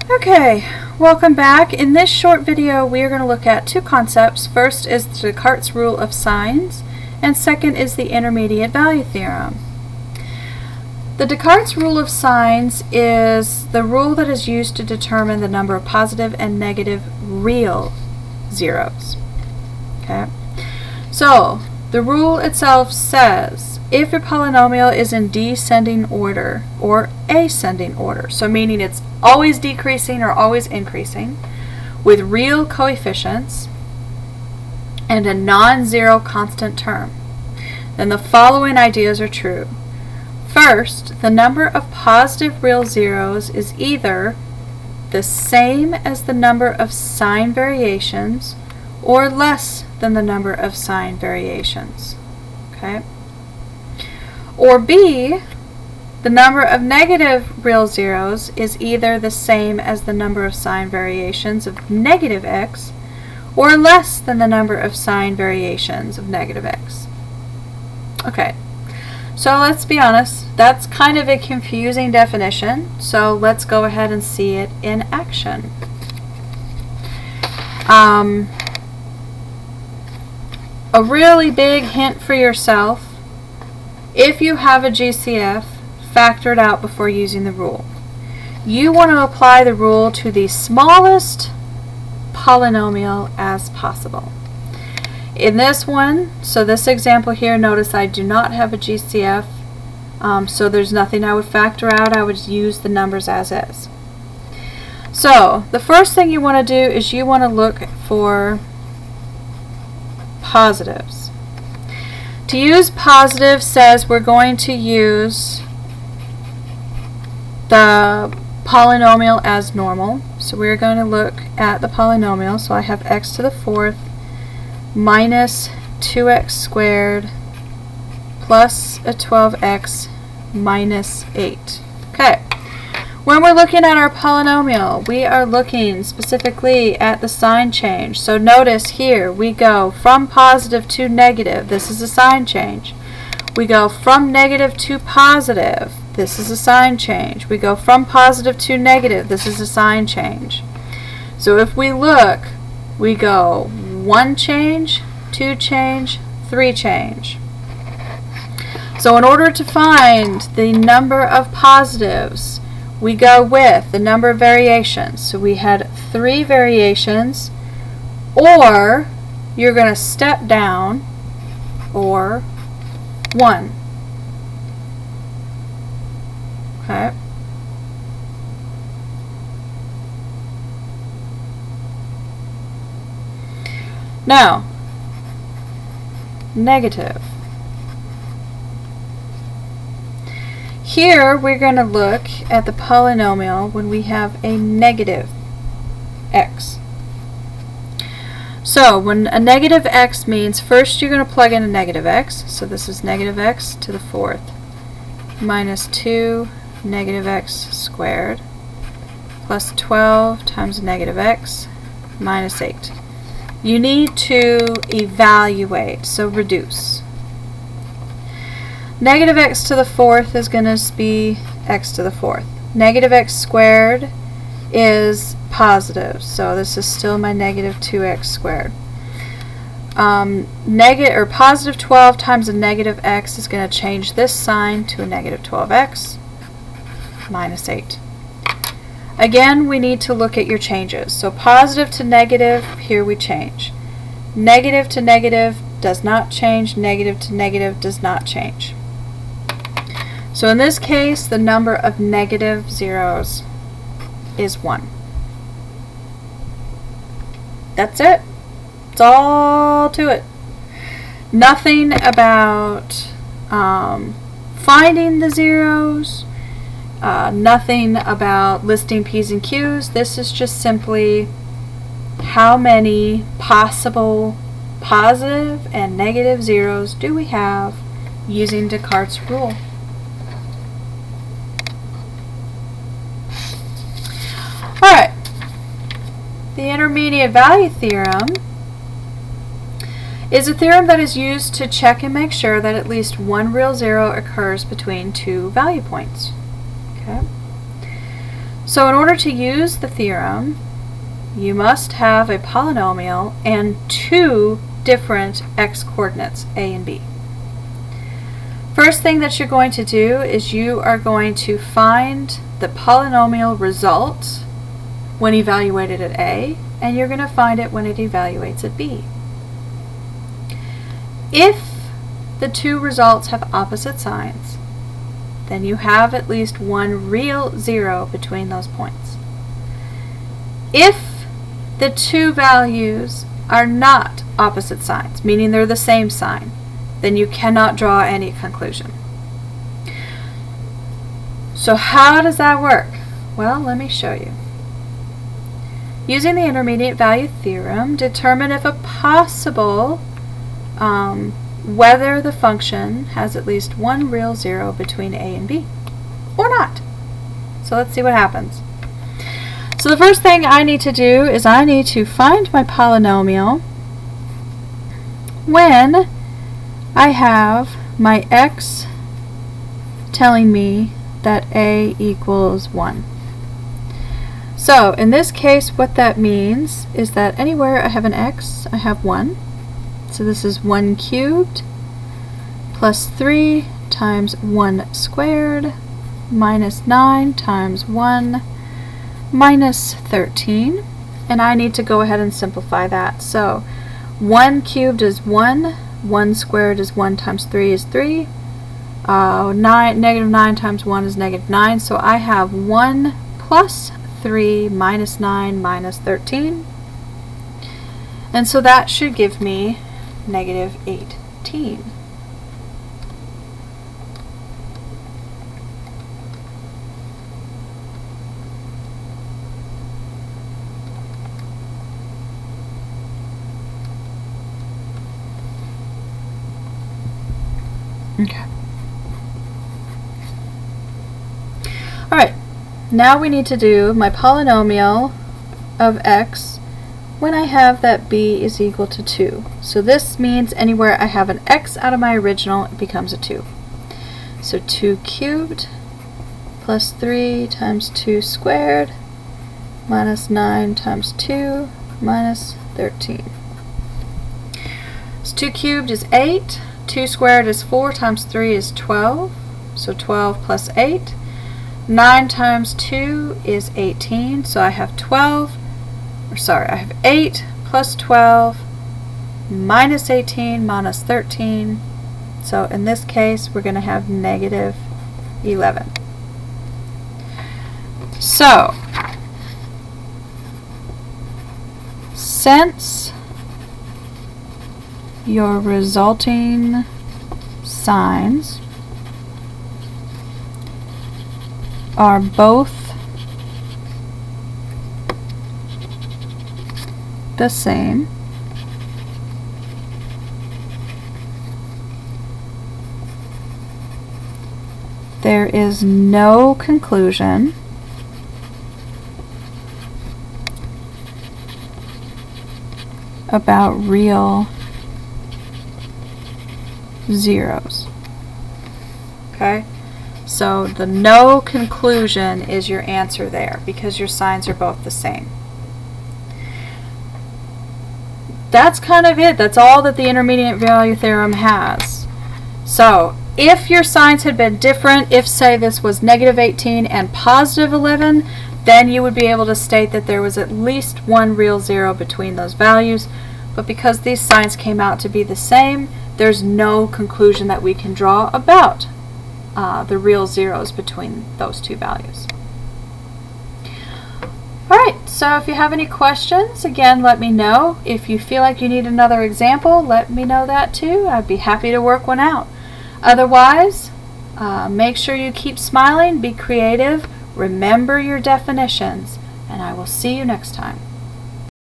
Okay, welcome back. In this short video we are going to look at two concepts. First is the Descartes Rule of Signs, and second is the Intermediate Value Theorem. The Descartes Rule of Signs is the rule that is used to determine the number of positive and negative real zeros. Okay, so the rule itself says if your polynomial is in descending order or ascending order, so meaning it's always decreasing or always increasing, with real coefficients and a non-zero constant term, then the following ideas are true. First, the number of positive real zeros is either the same as the number of sign variations or less than the number of sign variations. Okay? Or B, the number of negative real zeros is either the same as the number of sign variations of negative x or less than the number of sign variations of negative x. Okay, so let's be honest, that's kind of a confusing definition, so let's go ahead and see it in action. A really big hint for yourself: if you have a GCF, factor it out before using the rule. You want to apply the rule to the smallest polynomial as possible. In this one, so this example here, notice I do not have a GCF, so there's nothing I would factor out. I would use the numbers as is. So the first thing you want to do is you want to look for positives. To use positive says we're going to use the polynomial as normal. So we're going to look at the polynomial. So I have x to the fourth minus 2x squared plus a 12x minus 8. Okay. When we're looking at our polynomial, we are looking specifically at the sign change. So notice here we go from positive to negative. This is a sign change. We go from negative to positive. This is a sign change. We go from positive to negative. This is a sign change. So if we look, we go 1 change, 2 change, 3 change. So in order to find the number of positives, we go with the number of variations. So we had 3 variations, or you're going to step down, or 1. Okay. Now, negative. Here we're going to look at the polynomial when we have a negative x. So when a negative x means first you're going to plug in a negative x. So this is negative x to the fourth minus 2 negative x squared plus 12 times negative x minus 8. You need to evaluate, so reduce. Negative x to the fourth is going to be x to the fourth. Negative x squared is positive, so this is still my negative 2x squared. Positive 12 times a negative x is going to change this sign to a negative 12x minus 8. Again, we need to look at your changes. So positive to negative, here we change. Negative to negative does not change. Negative to negative does not change. So in this case, the number of negative zeros is 1. That's it. That's all to it. Nothing about finding the zeros. Nothing about listing P's and Q's. This is just simply how many possible positive and negative zeros do we have using Descartes' rule. Alright, the Intermediate Value Theorem is a theorem that is used to check and make sure that at least one real zero occurs between two value points. Okay. So in order to use the theorem, you must have a polynomial and two different x coordinates, a and b. First thing that you're going to do is you are going to find the polynomial result when evaluated at a, and you're going to find it when it evaluates at b. If the two results have opposite signs, then you have at least one real zero between those points. If the two values are not opposite signs, meaning they're the same sign, then you cannot draw any conclusion. So how does that work? Well, let me show you. Using the Intermediate Value Theorem, determine if a possible whether the function has at least one real zero between a and b, or not. So let's see what happens. So the first thing I need to do is I need to find my polynomial when I have my x telling me that a equals 1. So in this case, what that means is that anywhere I have an x, I have 1. So this is 1 cubed plus 3 times 1 squared minus 9 times 1 minus 13. And I need to go ahead and simplify that. So 1 cubed is 1, 1 squared is 1 times 3 is 3. Negative 9 times 1 is negative 9. So I have 1 plus 3 minus 9 minus 13. And so that should give me negative 18. Okay. Alright, now we need to do my polynomial of x when I have that b is equal to 2. So this means anywhere I have an x out of my original, it becomes a 2. So 2 cubed plus 3 times 2 squared minus 9 times 2 minus 13. So 2 cubed is 8. 2 squared is 4 times 3 is 12. So 12 plus 8. 9 times 2 is 18. So I have I have 8 plus 12 minus 18 minus 13. So in this case, we're going to have negative 11. So, since your resulting signs are both the same, there is no conclusion about real zeros. Okay? So the no conclusion is your answer there because your signs are both the same. That's kind of it. That's all that the Intermediate Value Theorem has. So if your signs had been different, if say this was negative 18 and positive 11, then you would be able to state that there was at least one real zero between those values. But because these signs came out to be the same, there's no conclusion that we can draw about the real zeros between those two values. Alright, so if you have any questions, again, let me know. If you feel like you need another example, let me know that too. I'd be happy to work one out. Otherwise, make sure you keep smiling, be creative, remember your definitions, and I will see you next time.